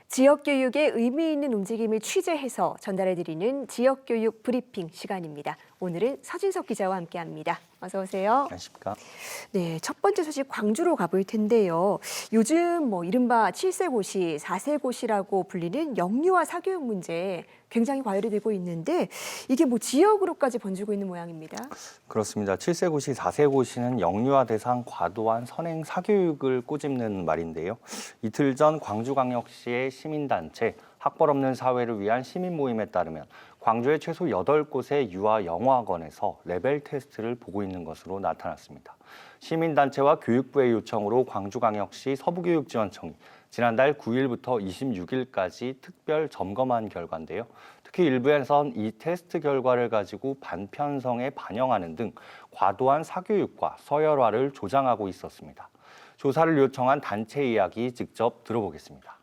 지역교육의 의미 있는 움직임을 취재해서 전달해드리는 지역교육 브리핑 시간입니다. 오늘은 서진석 기자와 함께합니다. 어서 오세요. 안녕하십니까. 네, 첫 번째 소식 광주로 가볼 텐데요. 요즘 이른바 7세 고시, 4세 고시라고 불리는 영유아 사교육 문제 굉장히 과열이 되고 있는데 이게 지역으로까지 번지고 있는 모양입니다. 그렇습니다. 7세 고시, 4세 고시는 영유아 대상 과도한 선행 사교육을 꼬집는 말인데요. 이틀 전 광주광역시의 시민단체 학벌 없는 사회를 위한 시민 모임에 따르면 광주의 최소 8곳의 유아 영어학원에서 레벨 테스트를 보고 있는 것으로 나타났습니다. 시민단체와 교육부의 요청으로 광주광역시 서부교육지원청이 지난달 9일부터 26일까지 특별 점검한 결과인데요. 특히 일부에선 이 테스트 결과를 가지고 반편성에 반영하는 등 과도한 사교육과 서열화를 조장하고 있었습니다. 조사를 요청한 단체 이야기 직접 들어보겠습니다.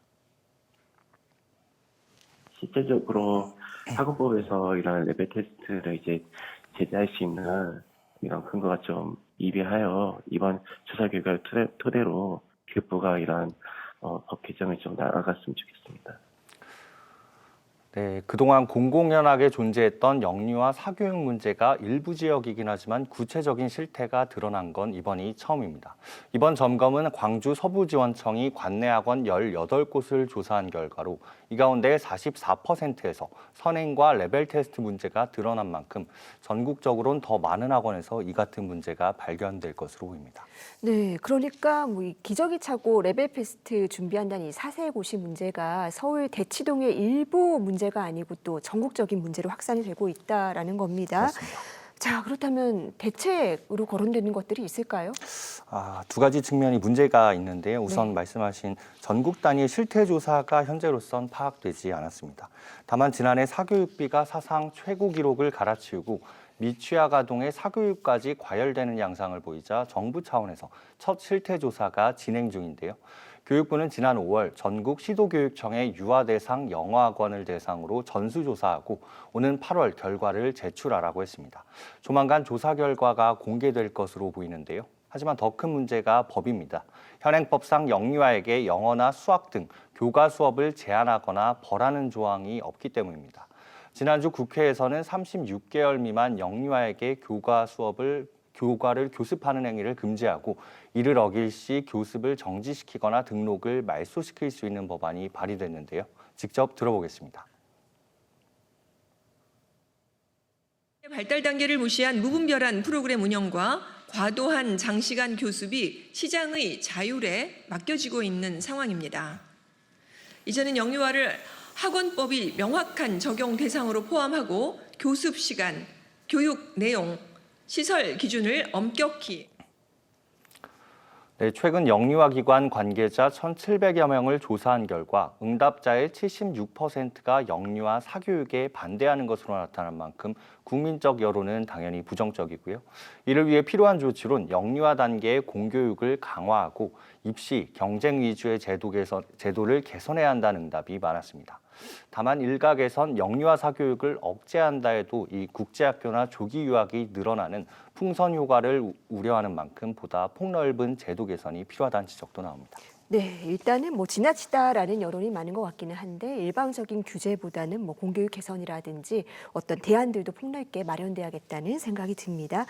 실질적으로 학원법에서 이런 레벨 테스트를 제재할 수 있는 이런 근거가 좀 미비하여 이번 조사 결과를 토대로 교육부가 이런 법 개정을 좀 나아갔으면 좋겠습니다. 네, 그동안 공공연하게 존재했던 영유아 사교육 문제가 일부 지역이긴 하지만 구체적인 실태가 드러난 건 이번이 처음입니다. 이번 점검은 광주 서부지원청이 관내학원 18곳을 조사한 결과로 이 가운데 44%에서 선행과 레벨 테스트 문제가 드러난 만큼 전국적으로는 더 많은 학원에서 이 같은 문제가 발견될 것으로 보입니다. 네, 그러니까 이 기저귀 차고 레벨 테스트 준비한다는 이 4세 고시 문제가 서울 대치동의 일부 문제가 아니고 또 전국적인 문제로 확산이 되고 있다라는 겁니다. 맞습니다. 자, 그렇다면 대책으로 거론되는 것들이 있을까요? 두 가지 측면이 문제가 있는데요. 우선 네. 말씀하신 전국 단위 실태 조사가 현재로선 파악되지 않았습니다. 다만 지난해 사교육비가 사상 최고 기록을 갈아치우고 미취학 아동의 사교육까지 과열되는 양상을 보이자 정부 차원에서 첫 실태 조사가 진행 중인데요. 교육부는 지난 5월 전국 시도교육청의 유아 대상 영어학원을 대상으로 전수조사하고 오는 8월 결과를 제출하라고 했습니다. 조만간 조사 결과가 공개될 것으로 보이는데요. 하지만 더 큰 문제가 법입니다. 현행법상 영유아에게 영어나 수학 등 교과 수업을 제한하거나 벌하는 조항이 없기 때문입니다. 지난주 국회에서는 36개월 미만 영유아에게 교과를 교습하는 행위를 금지하고 이를 어길 시 교습을 정지시키거나 등록을 말소시킬 수 있는 법안이 발의됐는데요. 직접 들어보겠습니다. 발달 단계를 무시한 무분별한 프로그램 운영과 과도한 장시간 교습이 시장의 자율에 맡겨지고 있는 상황입니다. 이제는 영유아를 학원법이 명확한 적용 대상으로 포함하고 교습 시간, 교육 내용, 시설 기준을 엄격히 네, 최근 영유아 기관 관계자 1,700여 명을 조사한 결과 응답자의 76%가 영유아 사교육에 반대하는 것으로 나타난 만큼 국민적 여론은 당연히 부정적이고요. 이를 위해 필요한 조치로는 영유아 단계의 공교육을 강화하고 입시, 경쟁 위주의 제도를 개선해야 한다는 응답이 많았습니다. 다만 일각에선 영유아 사교육을 억제한다 해도 이 국제학교나 조기 유학이 늘어나는 풍선 효과를 우려하는 만큼 보다 폭넓은 제도 개선이 필요하다는 지적도 나옵니다. 네, 일단은 지나치다라는 여론이 많은 것 같기는 한데 일방적인 규제보다는 공교육 개선이라든지 어떤 대안들도 폭넓게 마련돼야겠다는 생각이 듭니다.